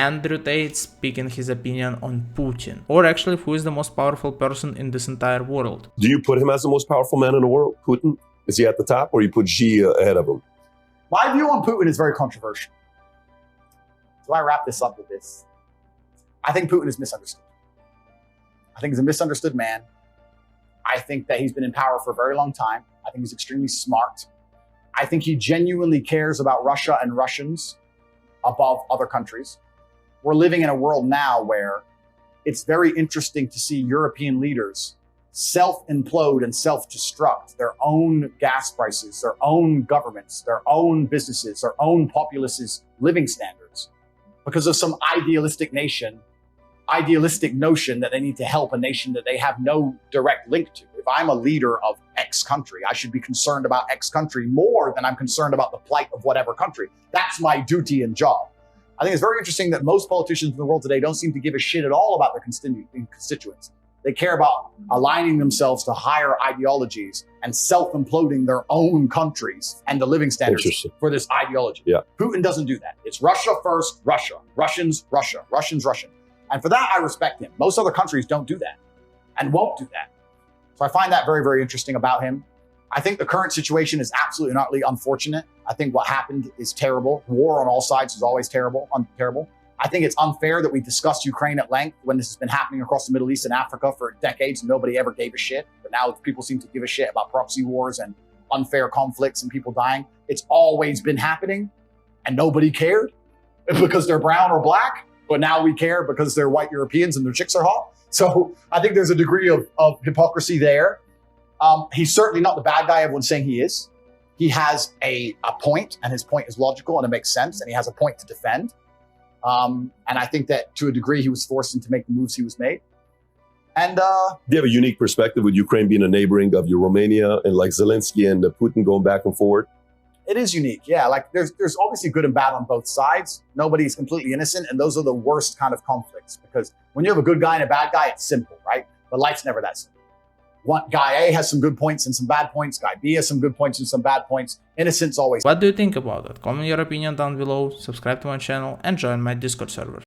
Andrew Tate speaking his opinion on Putin, or actually who is the most powerful person in this entire world. Do you put him as the most powerful man in the world, Putin? Is he at the top, or you put Xi ahead of him? My view on Putin is very controversial. So I wrap this up with this. I think Putin is misunderstood. I think he's a misunderstood man. I think that he's been in power for a very long time. I think he's extremely smart. I think he genuinely cares about Russia and Russians above other countries. We're living in a world now where it's very interesting to see European leaders self-implode and self-destruct their own gas prices, their own governments, their own businesses, their own populace's living standards because of some idealistic notion that they need to help a nation that they have no direct link to. If I'm a leader of X country, I should be concerned about X country more than I'm concerned about the plight of whatever country. That's my duty and job. I think it's very interesting that most politicians in the world today don't seem to give a shit at all about their constituents. They care about aligning themselves to higher ideologies and self-imploding their own countries and the living standards for this ideology. Yeah. Putin doesn't do that. It's Russia first, Russia. Russians, Russia. Russians, Russian. And for that, I respect him. Most other countries don't do that and won't do that. So I find that very, very interesting about him. I think the current situation is absolutely and utterly unfortunate. I think what happened is terrible. War on all sides is always terrible. I think it's unfair that we discussed Ukraine at length when this has been happening across the Middle East and Africa for decades and nobody ever gave a shit. But now people seem to give a shit about proxy wars and unfair conflicts and people dying. It's always been happening and nobody cared because they're brown or black. But now we care because they're white Europeans and their chicks are hot. So I think there's a degree of hypocrisy there. He's certainly not the bad guy everyone's saying he is. He has a point, and his point is logical and it makes sense, and he has a point to defend. And I think that to a degree he was forced into make the moves he was made. And you have a unique perspective with Ukraine being a neighboring of your Romania and like Zelensky and Putin going back and forward. It is unique, yeah. Like there's obviously good and bad on both sides. Nobody's completely innocent, and those are the worst kind of conflicts because when you have a good guy and a bad guy, it's simple, right? But life's never that simple. Guy A has some good points and some bad points. Guy B has some good points and some bad points. Innocence always. What do you think about it? Comment your opinion down below, subscribe to my channel, and join my Discord server.